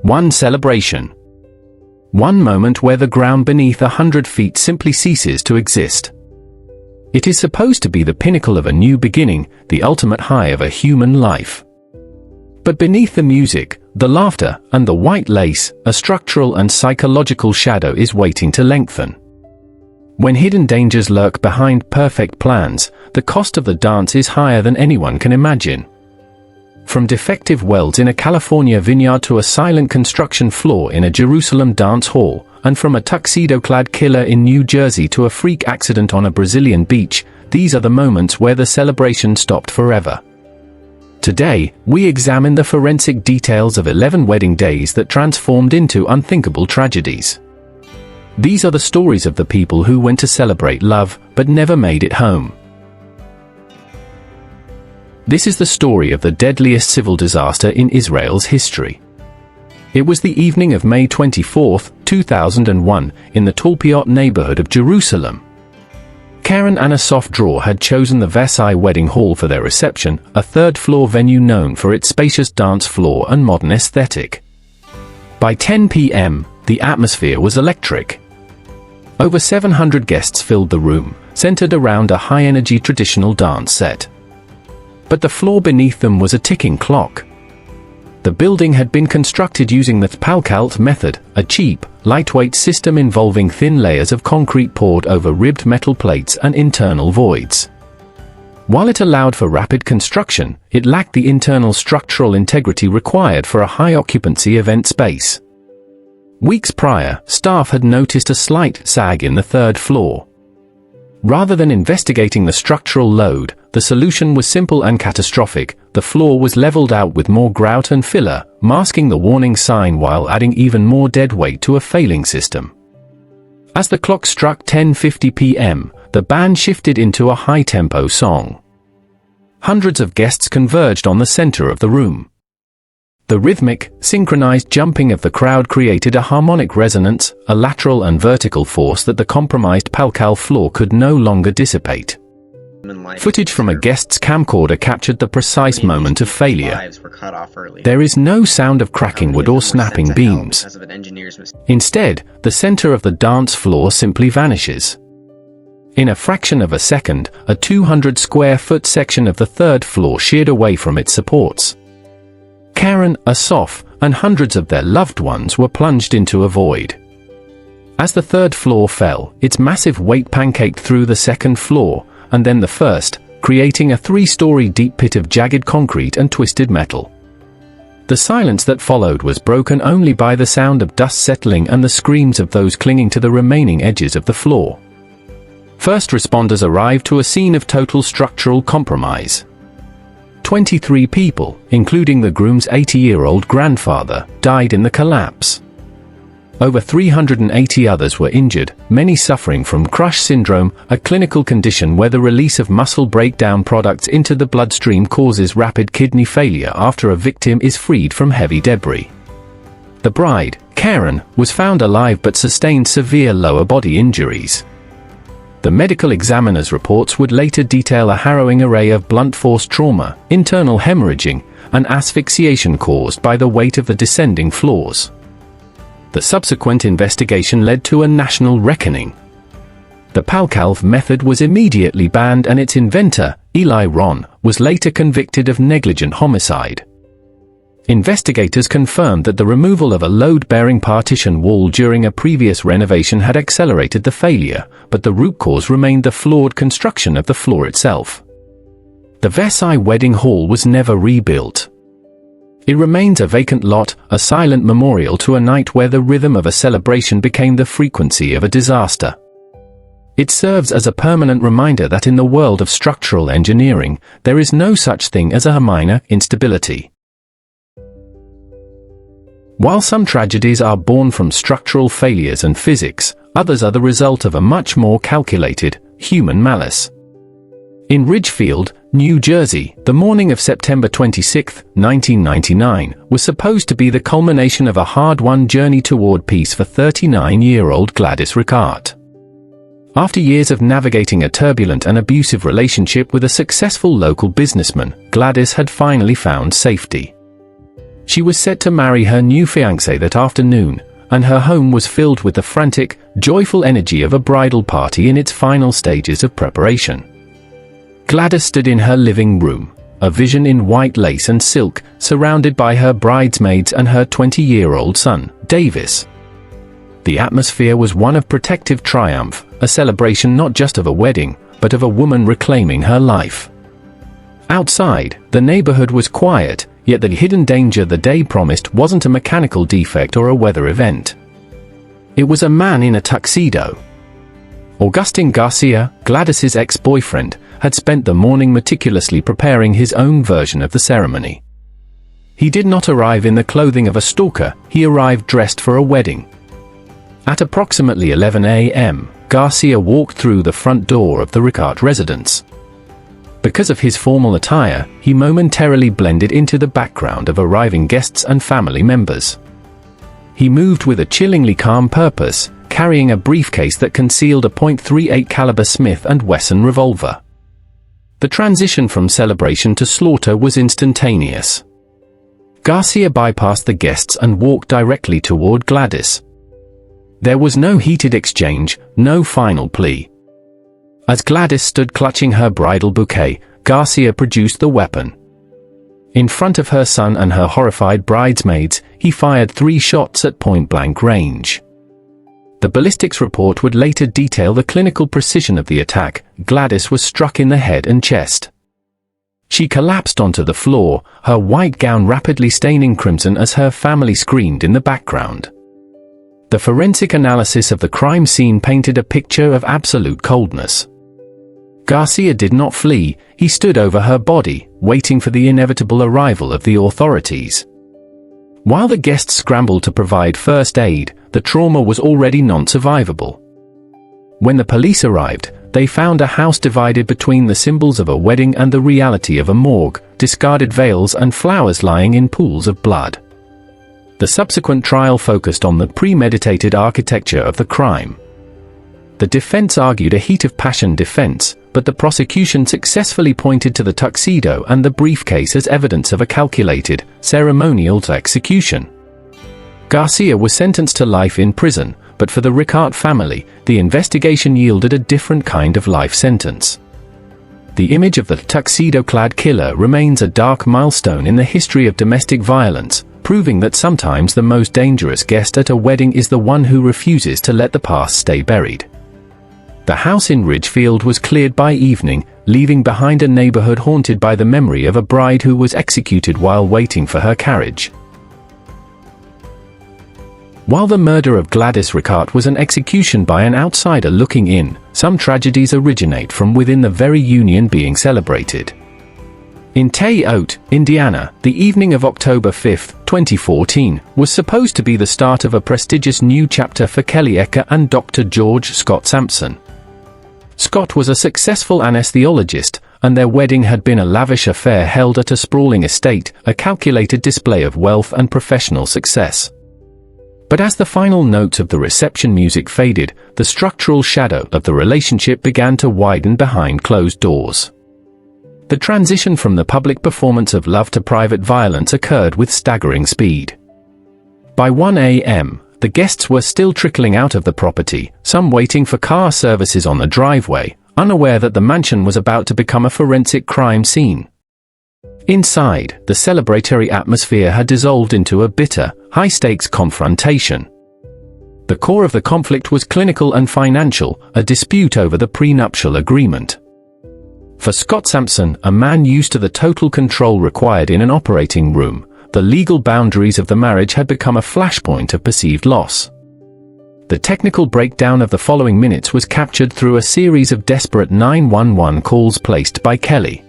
One celebration. One moment where the ground beneath 100 feet simply ceases to exist. It is supposed to be the pinnacle of a new beginning, the ultimate high of a human life. But beneath the music, the laughter, and the white lace, a structural and psychological shadow is waiting to lengthen. When hidden dangers lurk behind perfect plans, the cost of the dance is higher than anyone can imagine. From defective welds in a California vineyard to a silent construction flaw in a Jerusalem dance hall, and from a tuxedo-clad killer in New Jersey to a freak accident on a Brazilian beach, these are the moments where the celebration stopped forever. Today, we examine the forensic details of 11 wedding days that transformed into unthinkable tragedies. These are the stories of the people who went to celebrate love, but never made it home. This is the story of the deadliest civil disaster in Israel's history. It was the evening of May 24, 2001, in the Talpiot neighborhood of Jerusalem. Karen and a soft drawer had chosen the Versailles wedding hall for their reception, a third-floor venue known for its spacious dance floor and modern aesthetic. By 10 p.m., the atmosphere was electric. Over 700 guests filled the room, centered around a high-energy traditional dance set. But the floor beneath them was a ticking clock. The building had been constructed using the Palkalt method, a cheap, lightweight system involving thin layers of concrete poured over ribbed metal plates and internal voids. While it allowed for rapid construction, it lacked the internal structural integrity required for a high-occupancy event space. Weeks prior, staff had noticed a slight sag in the third floor. Rather than investigating the structural load, the solution was simple and catastrophic. The floor was leveled out with more grout and filler, masking the warning sign while adding even more dead weight to a failing system. As the clock struck 10:50 p.m., the band shifted into a high-tempo song. Hundreds of guests converged on the center of the room. The rhythmic, synchronized jumping of the crowd created a harmonic resonance, a lateral and vertical force that the compromised Palkal floor could no longer dissipate. Footage from a guest's camcorder captured the precise moment of failure. There is no sound of cracking wood or snapping beams. Instead, the center of the dance floor simply vanishes. In a fraction of a second, a 200-square-foot section of the third floor sheared away from its supports. Karen, Asaf, and hundreds of their loved ones were plunged into a void. As the third floor fell, its massive weight pancaked through the second floor, and then the first, creating a 3-story deep pit of jagged concrete and twisted metal. The silence that followed was broken only by the sound of dust settling and the screams of those clinging to the remaining edges of the floor. First responders arrived to a scene of total structural compromise. 23 people, including the groom's 80-year-old grandfather, died in the collapse. Over 380 others were injured, many suffering from crush syndrome, a clinical condition where the release of muscle breakdown products into the bloodstream causes rapid kidney failure after a victim is freed from heavy debris. The bride, Karen, was found alive but sustained severe lower body injuries. The medical examiner's reports would later detail a harrowing array of blunt force trauma, internal hemorrhaging, and asphyxiation caused by the weight of the descending floors. The subsequent investigation led to a national reckoning. The Palkalv method was immediately banned and its inventor, Eli Ron, was later convicted of negligent homicide. Investigators confirmed that the removal of a load-bearing partition wall during a previous renovation had accelerated the failure, but the root cause remained the flawed construction of the floor itself. The Versailles wedding hall was never rebuilt. It remains a vacant lot, a silent memorial to a night where the rhythm of a celebration became the frequency of a disaster. It serves as a permanent reminder that in the world of structural engineering, there is no such thing as a minor instability. While some tragedies are born from structural failures and physics, others are the result of a much more calculated, human malice. In Ridgefield, New Jersey, the morning of September 26, 1999, was supposed to be the culmination of a hard-won journey toward peace for 39-year-old Gladys Ricart. After years of navigating a turbulent and abusive relationship with a successful local businessman, Gladys had finally found safety. She was set to marry her new fiancé that afternoon, and her home was filled with the frantic, joyful energy of a bridal party in its final stages of preparation. Gladys stood in her living room, a vision in white lace and silk, surrounded by her bridesmaids and her 20-year-old son, Davis. The atmosphere was one of protective triumph, a celebration not just of a wedding, but of a woman reclaiming her life. Outside, the neighborhood was quiet, yet the hidden danger the day promised wasn't a mechanical defect or a weather event. It was a man in a tuxedo. Augustin Garcia, Gladys's ex-boyfriend, had spent the morning meticulously preparing his own version of the ceremony. He did not arrive in the clothing of a stalker, he arrived dressed for a wedding. At approximately 11 a.m., Garcia walked through the front door of the Ricard residence. Because of his formal attire, he momentarily blended into the background of arriving guests and family members. He moved with a chillingly calm purpose, carrying a briefcase that concealed a .38 caliber Smith & Wesson revolver. The transition from celebration to slaughter was instantaneous. Garcia bypassed the guests and walked directly toward Gladys. There was no heated exchange, no final plea. As Gladys stood clutching her bridal bouquet, Garcia produced the weapon. In front of her son and her horrified bridesmaids, he fired 3 shots at point-blank range. The ballistics report would later detail the clinical precision of the attack. Gladys was struck in the head and chest. She collapsed onto the floor, her white gown rapidly staining crimson as her family screamed in the background. The forensic analysis of the crime scene painted a picture of absolute coldness. Garcia did not flee, he stood over her body, waiting for the inevitable arrival of the authorities. While the guests scrambled to provide first aid, the trauma was already non-survivable. When the police arrived, they found a house divided between the symbols of a wedding and the reality of a morgue, discarded veils and flowers lying in pools of blood. The subsequent trial focused on the premeditated architecture of the crime. The defense argued a heat-of-passion defense, but the prosecution successfully pointed to the tuxedo and the briefcase as evidence of a calculated, ceremonial execution. Garcia was sentenced to life in prison, but for the Ricard family, the investigation yielded a different kind of life sentence. The image of the tuxedo-clad killer remains a dark milestone in the history of domestic violence, proving that sometimes the most dangerous guest at a wedding is the one who refuses to let the past stay buried. The house in Ridgefield was cleared by evening, leaving behind a neighborhood haunted by the memory of a bride who was executed while waiting for her carriage. While the murder of Gladys Ricard was an execution by an outsider looking in, some tragedies originate from within the very union being celebrated. In Tay-Ote, Indiana, the evening of October 5, 2014, was supposed to be the start of a prestigious new chapter for Kelly Ecker and Dr. George Scott Sampson. Scott was a successful anesthesiologist, and their wedding had been a lavish affair held at a sprawling estate, a calculated display of wealth and professional success. But as the final notes of the reception music faded, the structural shadow of the relationship began to widen behind closed doors. The transition from the public performance of love to private violence occurred with staggering speed. By 1 a.m., the guests were still trickling out of the property, some waiting for car services on the driveway, unaware that the mansion was about to become a forensic crime scene. Inside, the celebratory atmosphere had dissolved into a bitter, high-stakes confrontation. The core of the conflict was clinical and financial, a dispute over the prenuptial agreement. For Scott Sampson, a man used to the total control required in an operating room, the legal boundaries of the marriage had become a flashpoint of perceived loss. The technical breakdown of the following minutes was captured through a series of desperate 911 calls placed by Kelly.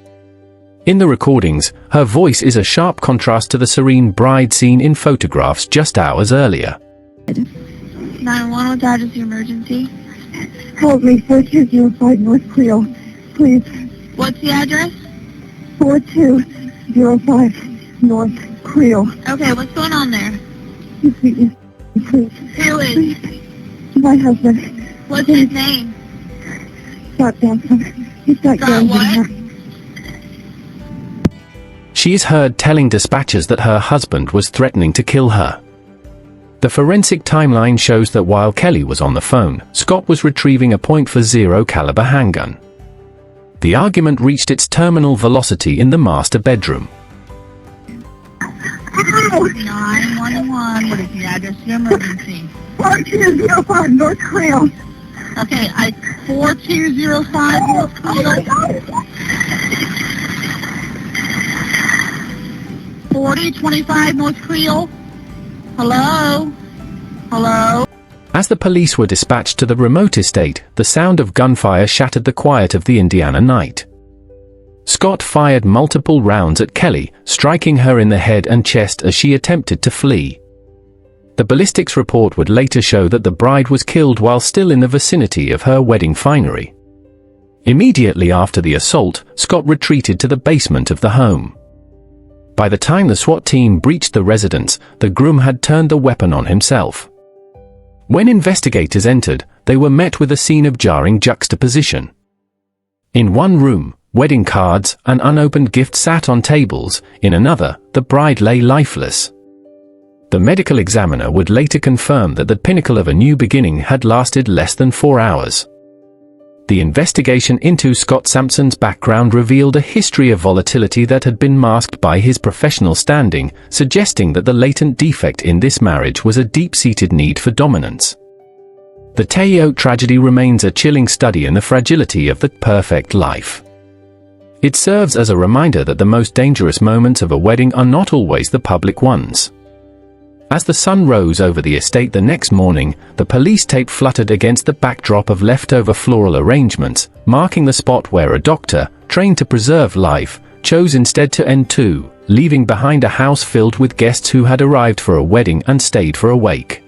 In the recordings, her voice is a sharp contrast to the serene bride seen in photographs just hours earlier. 911, what's the address of your emergency? Help me, 4205 North Creole, please. What's the address? 4205 North Creole. Okay, what's going on there? Please. Who is? My husband. What's his name? Scott Sampson. He's got Scott guns in what? here. She is heard telling dispatchers that her husband was threatening to kill her. The forensic timeline shows that while Kelly was on the phone, Scott was retrieving a .40 caliber handgun. The argument reached its terminal velocity in the master bedroom. 911, what is the address of your emergency? 4205 North Creel. Okay, 4205 North Creel. 4025 North Creel. Hello? Hello? As the police were dispatched to the remote estate, the sound of gunfire shattered the quiet of the Indiana night. Scott fired multiple rounds at Kelly, striking her in the head and chest as she attempted to flee. The ballistics report would later show that the bride was killed while still in the vicinity of her wedding finery. Immediately after the assault, Scott retreated to the basement of the home. By the time the SWAT team breached the residence, the groom had turned the weapon on himself. When investigators entered, they were met with a scene of jarring juxtaposition. In one room, wedding cards and unopened gifts sat on tables. In another, the bride lay lifeless. The medical examiner would later confirm that the pinnacle of a new beginning had lasted less than 4 hours. The investigation into Scott Sampson's background revealed a history of volatility that had been masked by his professional standing, suggesting that the latent defect in this marriage was a deep-seated need for dominance. The Te'o tragedy remains a chilling study in the fragility of the perfect life. It serves as a reminder that the most dangerous moments of a wedding are not always the public ones. As the sun rose over the estate the next morning, the police tape fluttered against the backdrop of leftover floral arrangements, marking the spot where a doctor, trained to preserve life, chose instead to end too, leaving behind a house filled with guests who had arrived for a wedding and stayed for a wake.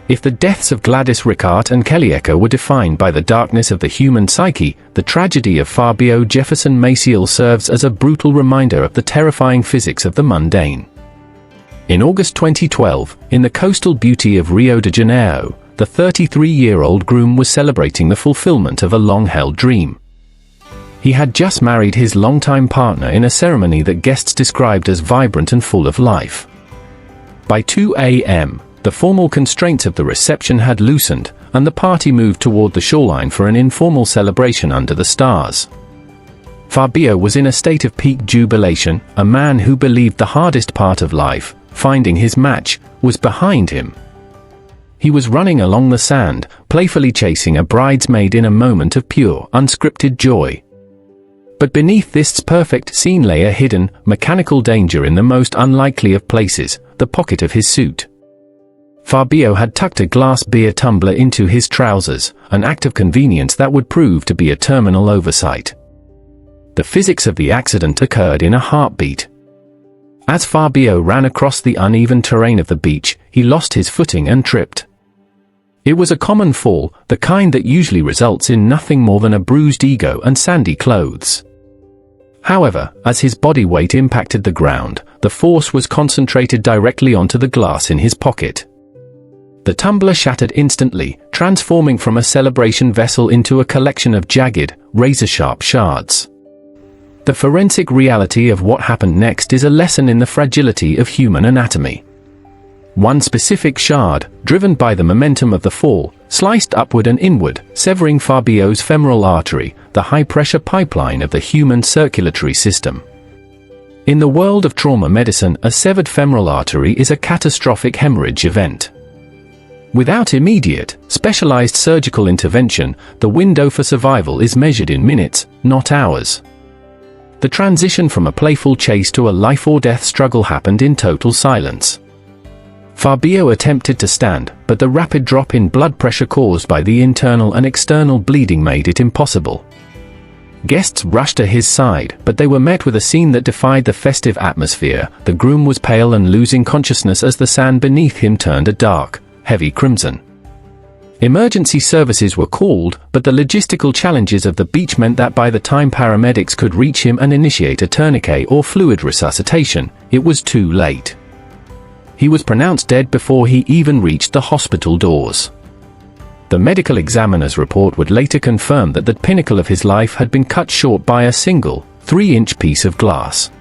If the deaths of Gladys Rickard and Kelly Ecker were defined by the darkness of the human psyche, the tragedy of Fabio Jefferson Maciel serves as a brutal reminder of the terrifying physics of the mundane. In August 2012, in the coastal beauty of Rio de Janeiro, the 33-year-old groom was celebrating the fulfillment of a long-held dream. He had just married his longtime partner in a ceremony that guests described as vibrant and full of life. By 2 a.m., the formal constraints of the reception had loosened, and the party moved toward the shoreline for an informal celebration under the stars. Fabio was in a state of peak jubilation, a man who believed the hardest part of life, finding his match, was behind him. He was running along the sand, playfully chasing a bridesmaid in a moment of pure, unscripted joy. But beneath this perfect scene lay a hidden, mechanical danger in the most unlikely of places, the pocket of his suit. Fabio had tucked a glass beer tumbler into his trousers, an act of convenience that would prove to be a terminal oversight. The physics of the accident occurred in a heartbeat. As Fabio ran across the uneven terrain of the beach, he lost his footing and tripped. It was a common fall, the kind that usually results in nothing more than a bruised ego and sandy clothes. However, as his body weight impacted the ground, the force was concentrated directly onto the glass in his pocket. The tumbler shattered instantly, transforming from a celebration vessel into a collection of jagged, razor-sharp shards. The forensic reality of what happened next is a lesson in the fragility of human anatomy. One specific shard, driven by the momentum of the fall, sliced upward and inward, severing Fabio's femoral artery, the high-pressure pipeline of the human circulatory system. In the world of trauma medicine, a severed femoral artery is a catastrophic hemorrhage event. Without immediate, specialized surgical intervention, the window for survival is measured in minutes, not hours. The transition from a playful chase to a life-or-death struggle happened in total silence. Fabio attempted to stand, but the rapid drop in blood pressure caused by the internal and external bleeding made it impossible. Guests rushed to his side, but they were met with a scene that defied the festive atmosphere. The groom was pale and losing consciousness as the sand beneath him turned a dark, heavy crimson. Emergency services were called, but the logistical challenges of the beach meant that by the time paramedics could reach him and initiate a tourniquet or fluid resuscitation, it was too late. He was pronounced dead before he even reached the hospital doors. The medical examiner's report would later confirm that the pinnacle of his life had been cut short by a single, 3-inch piece of glass.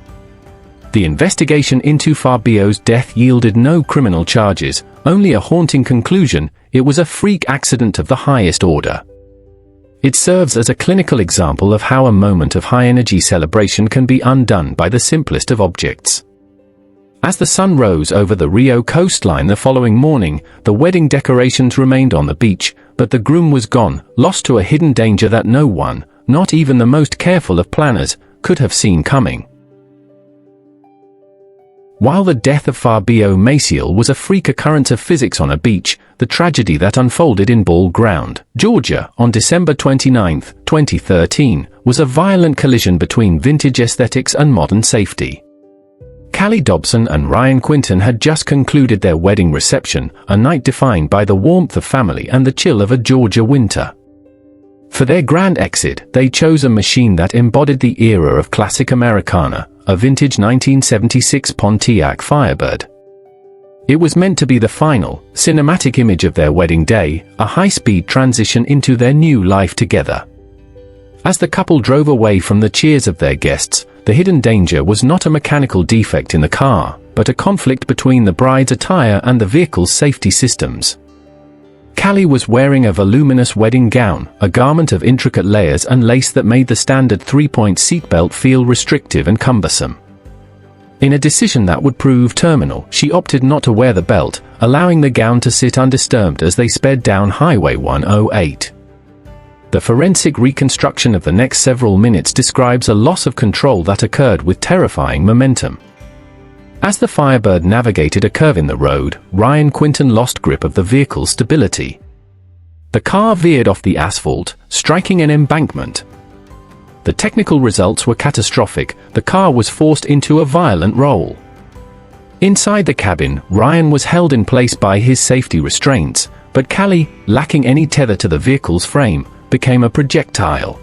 The investigation into Fabio's death yielded no criminal charges, only a haunting conclusion: it was a freak accident of the highest order. It serves as a clinical example of how a moment of high-energy celebration can be undone by the simplest of objects. As the sun rose over the Rio coastline the following morning, the wedding decorations remained on the beach, but the groom was gone, lost to a hidden danger that no one, not even the most careful of planners, could have seen coming. While the death of Fabio Maciel was a freak occurrence of physics on a beach, the tragedy that unfolded in Ball Ground, Georgia, on December 29, 2013, was a violent collision between vintage aesthetics and modern safety. Callie Dobson and Ryan Quinton had just concluded their wedding reception, a night defined by the warmth of family and the chill of a Georgia winter. For their grand exit, they chose a machine that embodied the era of classic Americana, a vintage 1976 Pontiac Firebird. It was meant to be the final, cinematic image of their wedding day, a high-speed transition into their new life together. As the couple drove away from the cheers of their guests, the hidden danger was not a mechanical defect in the car, but a conflict between the bride's attire and the vehicle's safety systems. Callie was wearing a voluminous wedding gown, a garment of intricate layers and lace that made the standard 3-point seatbelt feel restrictive and cumbersome. In a decision that would prove terminal, she opted not to wear the belt, allowing the gown to sit undisturbed as they sped down Highway 108. The forensic reconstruction of the next several minutes describes a loss of control that occurred with terrifying momentum. As the Firebird navigated a curve in the road, Ryan Quinton lost grip of the vehicle's stability. The car veered off the asphalt, striking an embankment. The technical results were catastrophic. The car was forced into a violent roll. Inside the cabin, Ryan was held in place by his safety restraints, but Callie, lacking any tether to the vehicle's frame, became a projectile.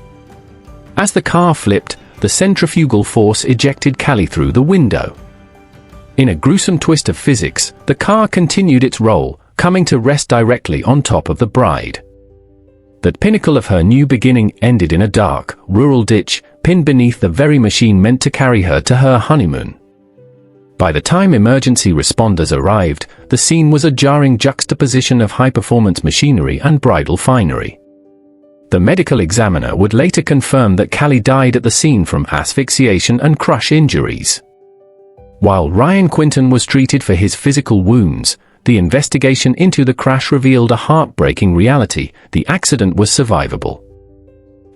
As the car flipped, the centrifugal force ejected Callie through the window. In a gruesome twist of physics, the car continued its roll, coming to rest directly on top of the bride. The pinnacle of her new beginning ended in a dark, rural ditch, pinned beneath the very machine meant to carry her to her honeymoon. By the time emergency responders arrived, the scene was a jarring juxtaposition of high-performance machinery and bridal finery. The medical examiner would later confirm that Callie died at the scene from asphyxiation and crush injuries. While Ryan Quinton was treated for his physical wounds, the investigation into the crash revealed a heartbreaking reality: the accident was survivable.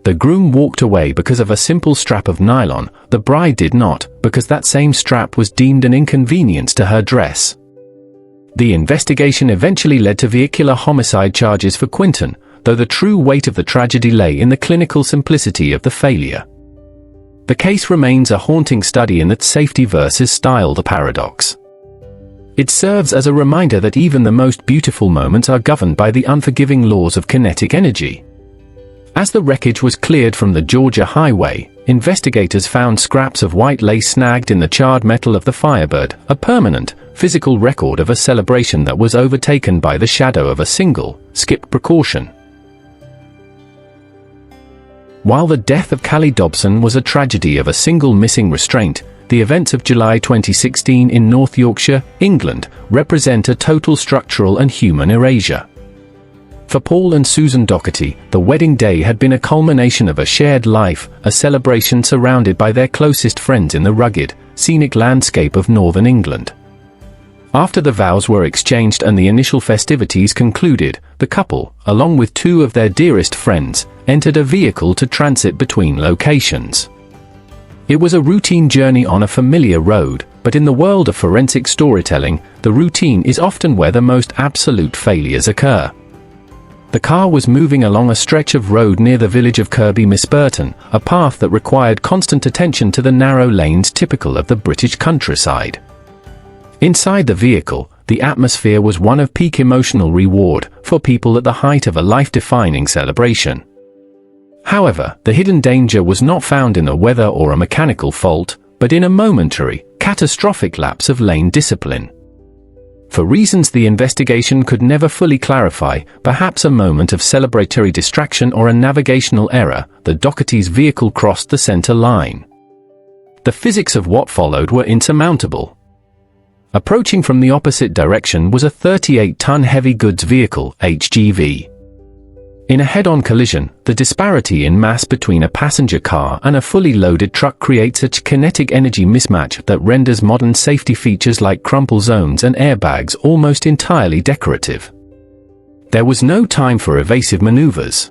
The groom walked away because of a simple strap of nylon. The bride did not, because that same strap was deemed an inconvenience to her dress. The investigation eventually led to vehicular homicide charges for Quinton, though the true weight of the tragedy lay in the clinical simplicity of the failure. The case remains a haunting study in that safety versus style, the paradox. It serves as a reminder that even the most beautiful moments are governed by the unforgiving laws of kinetic energy. As the wreckage was cleared from the Georgia highway, investigators found scraps of white lace snagged in the charred metal of the Firebird, a permanent, physical record of a celebration that was overtaken by the shadow of a single, skipped precaution. While the death of Callie Dobson was a tragedy of a single missing restraint, the events of July 2016 in North Yorkshire, England, represent a total structural and human erasure. For Paul and Susan Doherty, the wedding day had been a culmination of a shared life, a celebration surrounded by their closest friends in the rugged, scenic landscape of northern England. After the vows were exchanged and the initial festivities concluded, the couple, along with two of their dearest friends, entered a vehicle to transit between locations. It was a routine journey on a familiar road, but in the world of forensic storytelling, the routine is often where the most absolute failures occur. The car was moving along a stretch of road near the village of Kirby Misburton, a path that required constant attention to the narrow lanes typical of the British countryside. Inside the vehicle, the atmosphere was one of peak emotional reward for people at the height of a life-defining celebration. However, the hidden danger was not found in the weather or a mechanical fault, but in a momentary, catastrophic lapse of lane discipline. For reasons the investigation could never fully clarify, perhaps a moment of celebratory distraction or a navigational error, the Doherty's vehicle crossed the center line. The physics of what followed were insurmountable. Approaching from the opposite direction was a 38-ton heavy goods vehicle, HGV. In a head-on collision, the disparity in mass between a passenger car and a fully loaded truck creates a kinetic energy mismatch that renders modern safety features like crumple zones and airbags almost entirely decorative. There was no time for evasive maneuvers.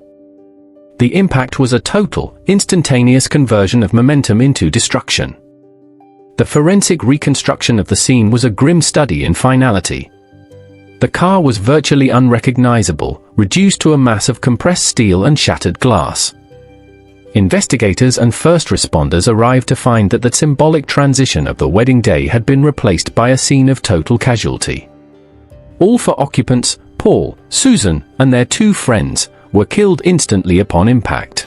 The impact was a total, instantaneous conversion of momentum into destruction. The forensic reconstruction of the scene was a grim study in finality. The car was virtually unrecognizable, reduced to a mass of compressed steel and shattered glass. Investigators and first responders arrived to find that the symbolic transition of the wedding day had been replaced by a scene of total casualty. All four occupants, Paul, Susan, and their two friends, were killed instantly upon impact.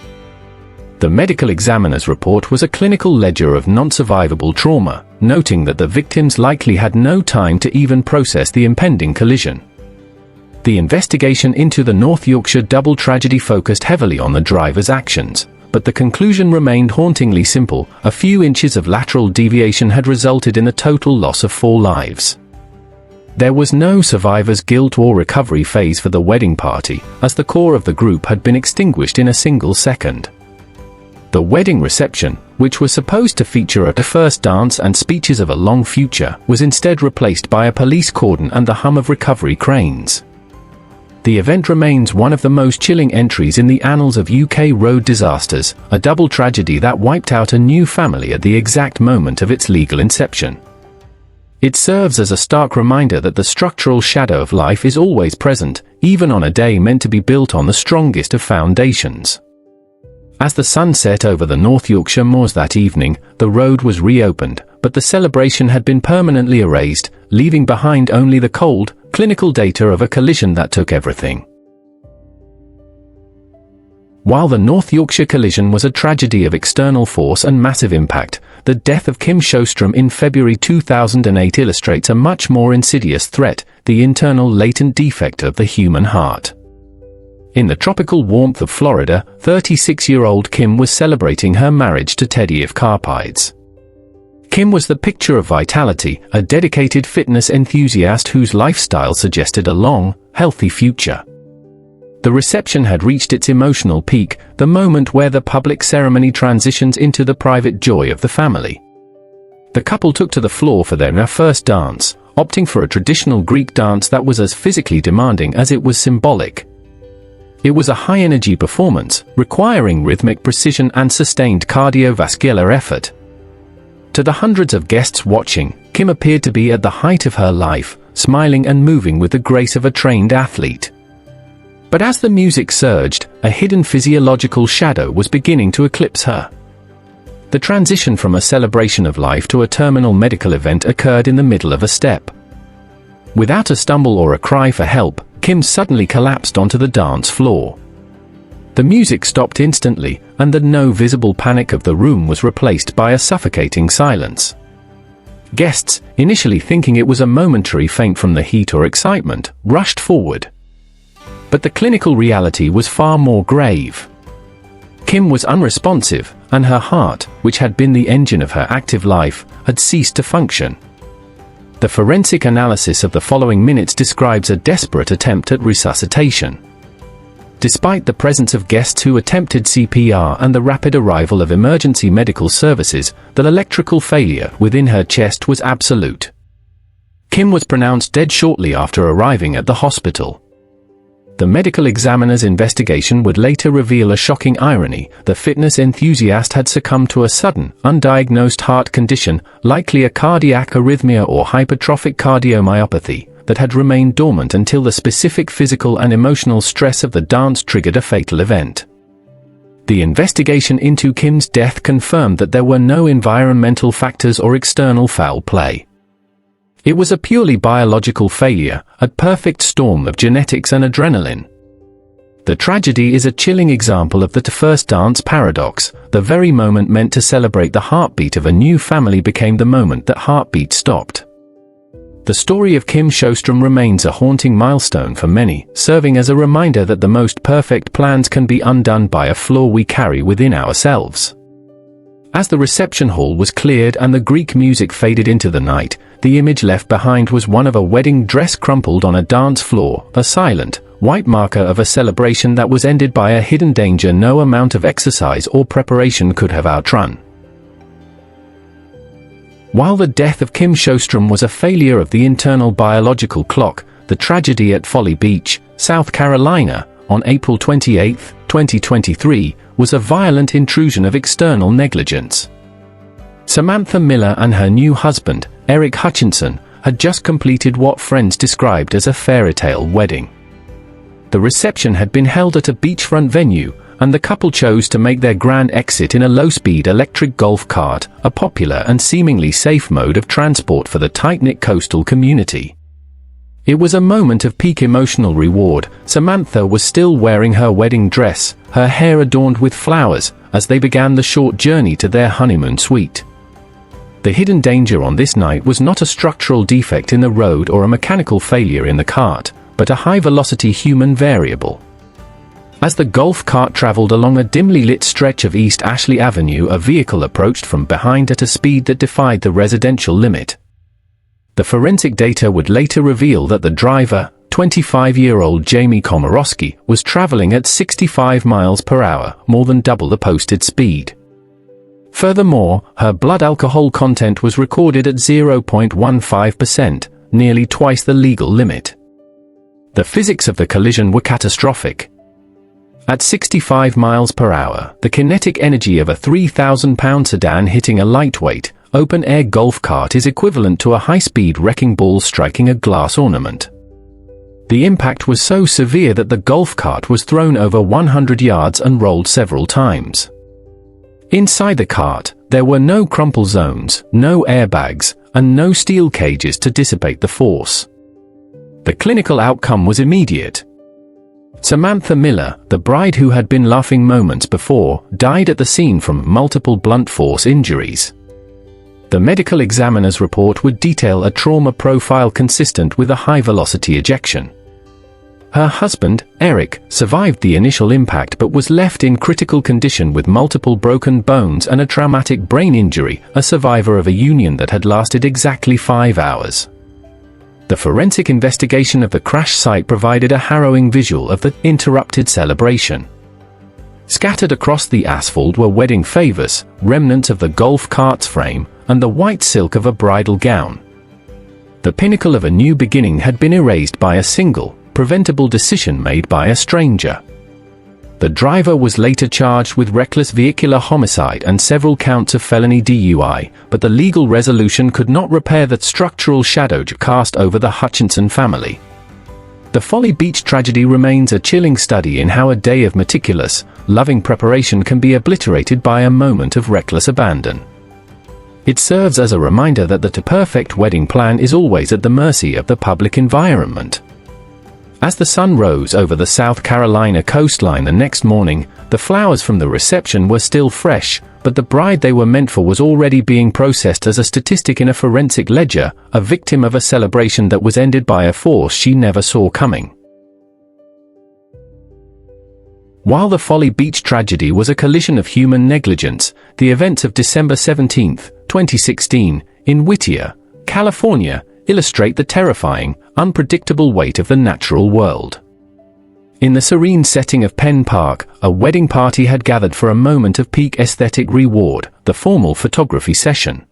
The medical examiner's report was a clinical ledger of non-survivable trauma, noting that the victims likely had no time to even process the impending collision. The investigation into the North Yorkshire double tragedy focused heavily on the driver's actions, but the conclusion remained hauntingly simple: a few inches of lateral deviation had resulted in the total loss of 4 lives. There was no survivor's guilt or recovery phase for the wedding party, as the core of the group had been extinguished in a single second. The wedding reception, which was supposed to feature a first dance and speeches of a long future, was instead replaced by a police cordon and the hum of recovery cranes. The event remains one of the most chilling entries in the annals of UK road disasters, a double tragedy that wiped out a new family at the exact moment of its legal inception. It serves as a stark reminder that the structural shadow of life is always present, even on a day meant to be built on the strongest of foundations. As the sun set over the North Yorkshire moors that evening, the road was reopened, but the celebration had been permanently erased, leaving behind only the cold, clinical data of a collision that took everything. While the North Yorkshire collision was a tragedy of external force and massive impact, the death of Kim Sjostrom in February 2008 illustrates a much more insidious threat: the internal latent defect of the human heart. In the tropical warmth of Florida, 36-year-old Kim was celebrating her marriage to Teddy of Carpides. Kim was the picture of vitality, a dedicated fitness enthusiast whose lifestyle suggested a long, healthy future. The reception had reached its emotional peak, the moment where the public ceremony transitions into the private joy of the family. The couple took to the floor for their first dance, opting for a traditional Greek dance that was as physically demanding as it was symbolic. It was a high-energy performance, requiring rhythmic precision and sustained cardiovascular effort. To the hundreds of guests watching, Kim appeared to be at the height of her life, smiling and moving with the grace of a trained athlete. But as the music surged, a hidden physiological shadow was beginning to eclipse her. The transition from a celebration of life to a terminal medical event occurred in the middle of a step. Without a stumble or a cry for help, Kim suddenly collapsed onto the dance floor. The music stopped instantly, and the no visible panic of the room was replaced by a suffocating silence. Guests, initially thinking it was a momentary faint from the heat or excitement, rushed forward. But the clinical reality was far more grave. Kim was unresponsive, and her heart, which had been the engine of her active life, had ceased to function. The forensic analysis of the following minutes describes a desperate attempt at resuscitation. Despite the presence of guests who attempted CPR and the rapid arrival of emergency medical services, the electrical failure within her chest was absolute. Kim was pronounced dead shortly after arriving at the hospital. The medical examiner's investigation would later reveal a shocking irony: the fitness enthusiast had succumbed to a sudden, undiagnosed heart condition, likely a cardiac arrhythmia or hypertrophic cardiomyopathy, that had remained dormant until the specific physical and emotional stress of the dance triggered a fatal event. The investigation into Kim's death confirmed that there were no environmental factors or external foul play. It was a purely biological failure, a perfect storm of genetics and adrenaline. The tragedy is a chilling example of the first dance paradox. The very moment meant to celebrate the heartbeat of a new family became the moment that heartbeat stopped. The story of Kim Sjostrom remains a haunting milestone for many, serving as a reminder that the most perfect plans can be undone by a flaw we carry within ourselves. As the reception hall was cleared and the Greek music faded into the night, the image left behind was one of a wedding dress crumpled on a dance floor, a silent, white marker of a celebration that was ended by a hidden danger no amount of exercise or preparation could have outrun. While the death of Kim Sjostrom was a failure of the internal biological clock, the tragedy at Folly Beach, South Carolina, on April 28, 2023, was a violent intrusion of external negligence. Samantha Miller and her new husband, Eric Hutchinson, had just completed what friends described as a fairy tale wedding. The reception had been held at a beachfront venue, and the couple chose to make their grand exit in a low-speed electric golf cart, a popular and seemingly safe mode of transport for the tight-knit coastal community. It was a moment of peak emotional reward. Samantha was still wearing her wedding dress, her hair adorned with flowers, as they began the short journey to their honeymoon suite. The hidden danger on this night was not a structural defect in the road or a mechanical failure in the cart, but a high-velocity human variable. As the golf cart traveled along a dimly lit stretch of East Ashley Avenue, a vehicle approached from behind at a speed that defied the residential limit. The forensic data would later reveal that the driver, 25-year-old Jamie Komorowski, was traveling at 65 miles per hour, more than double the posted speed. Furthermore, her blood alcohol content was recorded at 0.15%, nearly twice the legal limit. The physics of the collision were catastrophic. At 65 miles per hour, the kinetic energy of a 3,000-pound sedan hitting a lightweight, open-air golf cart is equivalent to a high-speed wrecking ball striking a glass ornament. The impact was so severe that the golf cart was thrown over 100 yards and rolled several times. Inside the cart, there were no crumple zones, no airbags, and no steel cages to dissipate the force. The clinical outcome was immediate. Samantha Miller, the bride who had been laughing moments before, died at the scene from multiple blunt force injuries. The medical examiner's report would detail a trauma profile consistent with a high-velocity ejection. Her husband, Eric, survived the initial impact but was left in critical condition with multiple broken bones and a traumatic brain injury, a survivor of a union that had lasted exactly 5 hours. The forensic investigation of the crash site provided a harrowing visual of the interrupted celebration. Scattered across the asphalt were wedding favors, remnants of the golf cart's frame, and the white silk of a bridal gown. The pinnacle of a new beginning had been erased by a single, preventable decision made by a stranger. The driver was later charged with reckless vehicular homicide and several counts of felony DUI, but the legal resolution could not repair the structural shadow cast over the Hutchinson family. The Folly Beach tragedy remains a chilling study in how a day of meticulous, loving preparation can be obliterated by a moment of reckless abandon. It serves as a reminder that the perfect wedding plan is always at the mercy of the public environment. As the sun rose over the South Carolina coastline the next morning, the flowers from the reception were still fresh, but the bride they were meant for was already being processed as a statistic in a forensic ledger, a victim of a celebration that was ended by a force she never saw coming. While the Folly Beach tragedy was a collision of human negligence, the events of December 17, 2016, in Whittier, California, illustrate the terrifying, unpredictable weight of the natural world. In the serene setting of Penn Park, a wedding party had gathered for a moment of peak aesthetic reward, the formal photography session.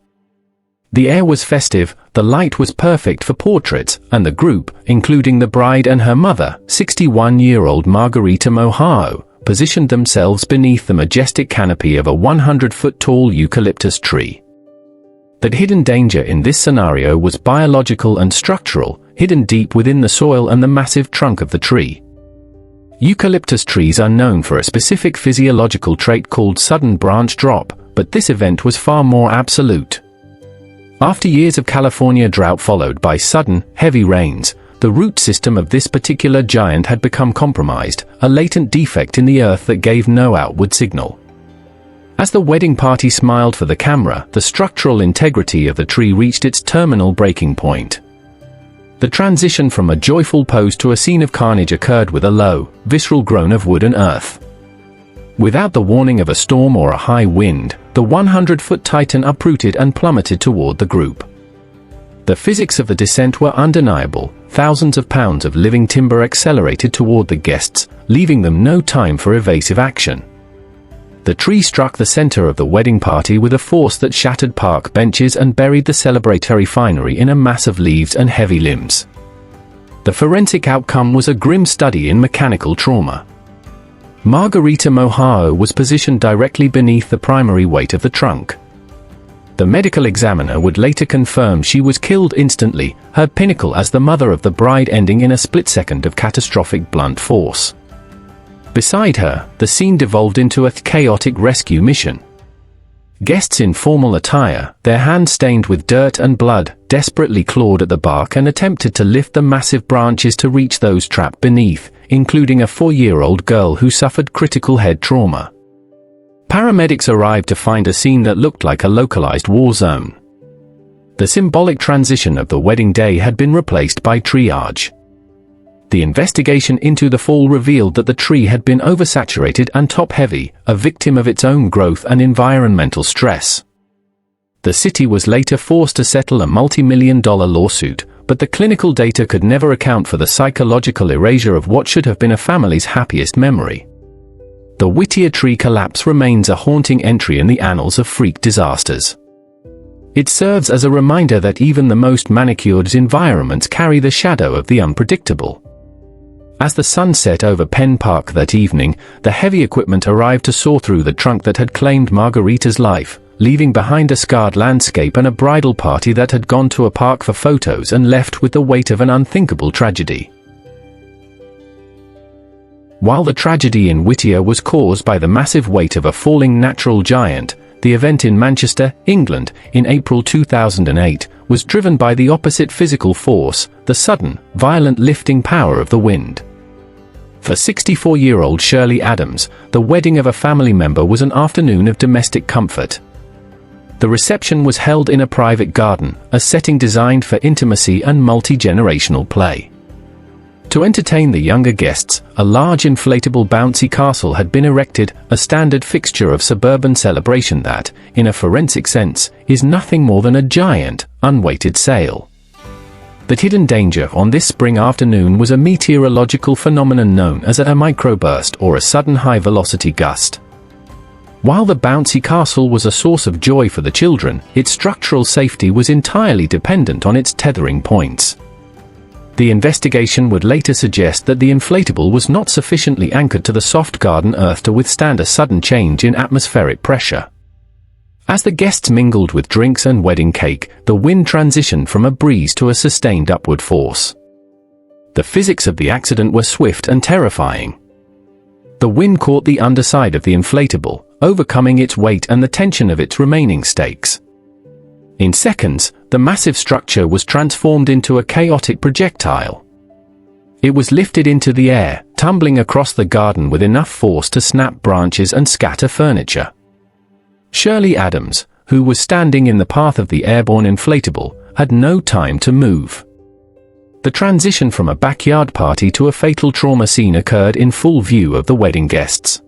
The air was festive, the light was perfect for portraits, and the group, including the bride and her mother, 61-year-old Margarita Mohao, positioned themselves beneath the majestic canopy of a 100-foot-tall eucalyptus tree. That hidden danger in this scenario was biological and structural, hidden deep within the soil and the massive trunk of the tree. Eucalyptus trees are known for a specific physiological trait called sudden branch drop, but this event was far more absolute. After years of California drought followed by sudden, heavy rains, the root system of this particular giant had become compromised, a latent defect in the earth that gave no outward signal. As the wedding party smiled for the camera, the structural integrity of the tree reached its terminal breaking point. The transition from a joyful pose to a scene of carnage occurred with a low, visceral groan of wood and earth. Without the warning of a storm or a high wind, the 100-foot Titan uprooted and plummeted toward the group. The physics of the descent were undeniable. Thousands of pounds of living timber accelerated toward the guests, leaving them no time for evasive action. The tree struck the center of the wedding party with a force that shattered park benches and buried the celebratory finery in a mass of leaves and heavy limbs. The forensic outcome was a grim study in mechanical trauma. Margarita Mohao was positioned directly beneath the primary weight of the trunk. The medical examiner would later confirm she was killed instantly, her pinnacle as the mother of the bride ending in a split second of catastrophic blunt force. Beside her, the scene devolved into a chaotic rescue mission. Guests in formal attire, their hands stained with dirt and blood, desperately clawed at the bark and attempted to lift the massive branches to reach those trapped beneath, including a 4-year-old girl who suffered critical head trauma. Paramedics arrived to find a scene that looked like a localized war zone. The symbolic transition of the wedding day had been replaced by triage. The investigation into the fall revealed that the tree had been oversaturated and top-heavy, a victim of its own growth and environmental stress. The city was later forced to settle a multi-million-dollar lawsuit, but the clinical data could never account for the psychological erasure of what should have been a family's happiest memory. The Whittier tree collapse remains a haunting entry in the annals of freak disasters. It serves as a reminder that even the most manicured environments carry the shadow of the unpredictable. As the sun set over Penn Park that evening, the heavy equipment arrived to saw through the trunk that had claimed Margarita's life, leaving behind a scarred landscape and a bridal party that had gone to a park for photos and left with the weight of an unthinkable tragedy. While the tragedy in Whittier was caused by the massive weight of a falling natural giant, the event in Manchester, England, in April 2008, was driven by the opposite physical force, the sudden, violent lifting power of the wind. For 64-year-old Shirley Adams, the wedding of a family member was an afternoon of domestic comfort. The reception was held in a private garden, a setting designed for intimacy and multi-generational play. To entertain the younger guests, a large inflatable bouncy castle had been erected, a standard fixture of suburban celebration that, in a forensic sense, is nothing more than a giant, unweighted sail. The hidden danger on this spring afternoon was a meteorological phenomenon known as a microburst or a sudden high-velocity gust. While the bouncy castle was a source of joy for the children, its structural safety was entirely dependent on its tethering points. The investigation would later suggest that the inflatable was not sufficiently anchored to the soft garden earth to withstand a sudden change in atmospheric pressure. As the guests mingled with drinks and wedding cake, the wind transitioned from a breeze to a sustained upward force. The physics of the accident were swift and terrifying. The wind caught the underside of the inflatable, overcoming its weight and the tension of its remaining stakes. In seconds, the massive structure was transformed into a chaotic projectile. It was lifted into the air, tumbling across the garden with enough force to snap branches and scatter furniture. Shirley Adams, who was standing in the path of the airborne inflatable, had no time to move. The transition from a backyard party to a fatal trauma scene occurred in full view of the wedding guests.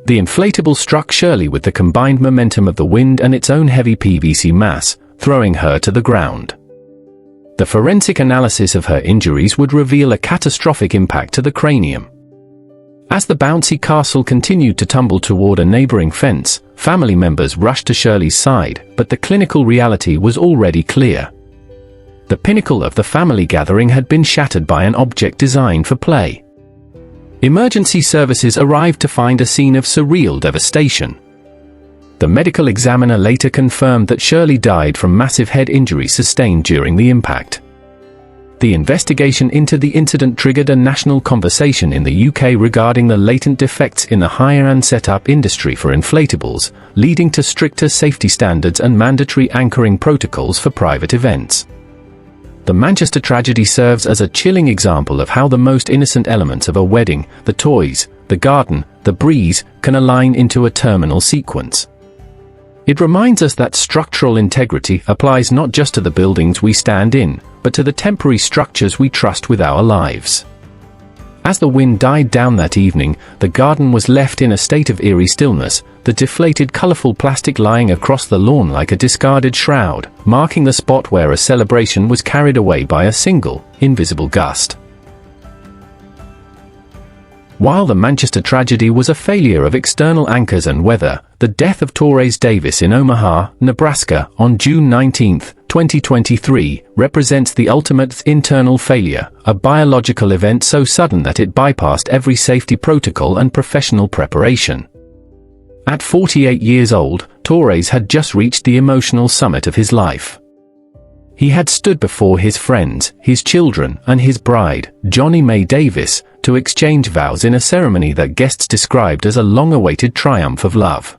The inflatable struck Shirley with the combined momentum of the wind and its own heavy PVC mass, throwing her to the ground. The forensic analysis of her injuries would reveal a catastrophic impact to the cranium. As the bouncy castle continued to tumble toward a neighboring fence, family members rushed to Shirley's side, but the clinical reality was already clear. The pinnacle of the family gathering had been shattered by an object designed for play. Emergency services arrived to find a scene of surreal devastation. The medical examiner later confirmed that Shirley died from massive head injuries sustained during the impact. The investigation into the incident triggered a national conversation in the UK regarding the latent defects in the hire-and set-up industry for inflatables, leading to stricter safety standards and mandatory anchoring protocols for private events. The Manchester tragedy serves as a chilling example of how the most innocent elements of a wedding, the toys, the garden, the breeze, can align into a terminal sequence. It reminds us that structural integrity applies not just to the buildings we stand in, but to the temporary structures we trust with our lives. As the wind died down that evening, the garden was left in a state of eerie stillness, the deflated colorful plastic lying across the lawn like a discarded shroud, marking the spot where a celebration was carried away by a single, invisible gust. While the Manchester tragedy was a failure of external anchors and weather, the death of Torres Davis in Omaha, Nebraska, on June 19, 2023, represents the ultimate internal failure, a biological event so sudden that it bypassed every safety protocol and professional preparation. At 48 years old, Torres had just reached the emotional summit of his life. He had stood before his friends, his children, and his bride, Johnny Mae Davis, to exchange vows in a ceremony that guests described as a long-awaited triumph of love.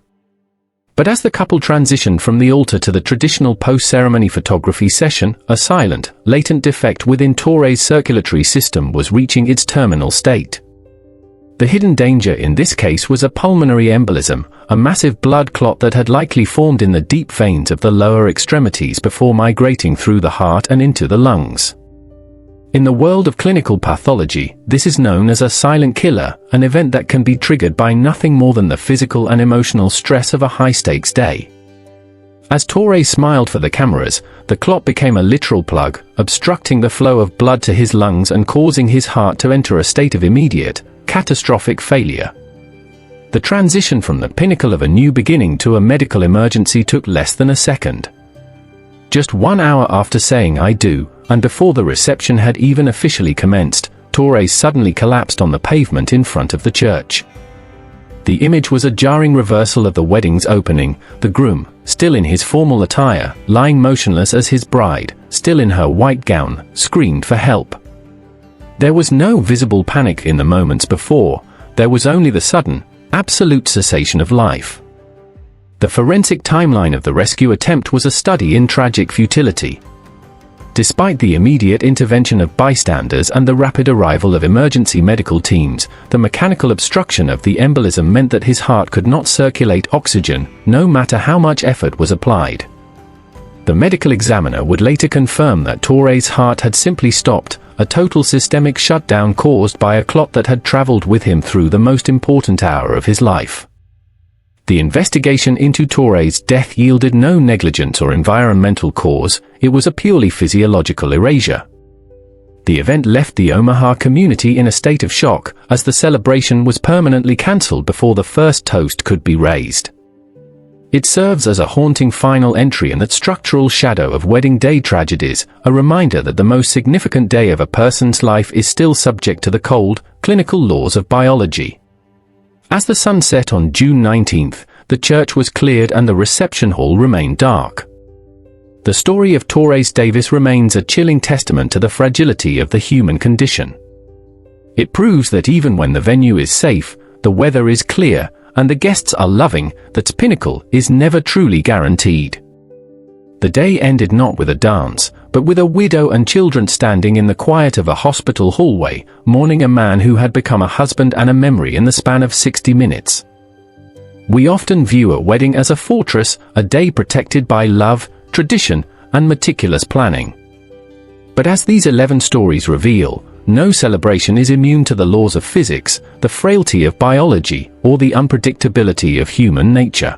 But as the couple transitioned from the altar to the traditional post-ceremony photography session, a silent, latent defect within Torres' circulatory system was reaching its terminal state. The hidden danger in this case was a pulmonary embolism, a massive blood clot that had likely formed in the deep veins of the lower extremities before migrating through the heart and into the lungs. In the world of clinical pathology, this is known as a silent killer, an event that can be triggered by nothing more than the physical and emotional stress of a high-stakes day. As Torres smiled for the cameras, the clot became a literal plug, obstructing the flow of blood to his lungs and causing his heart to enter a state of immediate, catastrophic failure. The transition from the pinnacle of a new beginning to a medical emergency took less than a second. Just 1 hour after saying "I do," and before the reception had even officially commenced, Torres suddenly collapsed on the pavement in front of the church. The image was a jarring reversal of the wedding's opening, the groom, still in his formal attire, lying motionless as his bride, still in her white gown, screamed for help. There was no visible panic in the moments before, there was only the sudden, absolute cessation of life. The forensic timeline of the rescue attempt was a study in tragic futility. Despite the immediate intervention of bystanders and the rapid arrival of emergency medical teams, the mechanical obstruction of the embolism meant that his heart could not circulate oxygen, no matter how much effort was applied. The medical examiner would later confirm that Torres' heart had simply stopped, a total systemic shutdown caused by a clot that had traveled with him through the most important hour of his life. The investigation into Torres' death yielded no negligence or environmental cause, it was a purely physiological erasure. The event left the Omaha community in a state of shock, as the celebration was permanently cancelled before the first toast could be raised. It serves as a haunting final entry in that structural shadow of wedding day tragedies, a reminder that the most significant day of a person's life is still subject to the cold, clinical laws of biology. As the sun set on June 19, the church was cleared and the reception hall remained dark. The story of Torres Davis remains a chilling testament to the fragility of the human condition. It proves that even when the venue is safe, the weather is clear, and the guests are loving, that pinnacle is never truly guaranteed. The day ended not with a dance, but with a widow and children standing in the quiet of a hospital hallway, mourning a man who had become a husband and a memory in the span of 60 minutes. We often view a wedding as a fortress, a day protected by love, tradition, and meticulous planning. But as these 11 stories reveal, no celebration is immune to the laws of physics, the frailty of biology, or the unpredictability of human nature.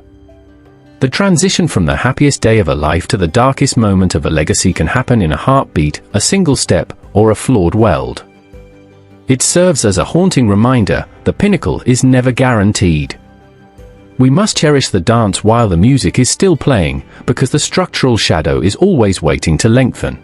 The transition from the happiest day of a life to the darkest moment of a legacy can happen in a heartbeat, a single step, or a flawed weld. It serves as a haunting reminder, the pinnacle is never guaranteed. We must cherish the dance while the music is still playing, because the structural shadow is always waiting to lengthen.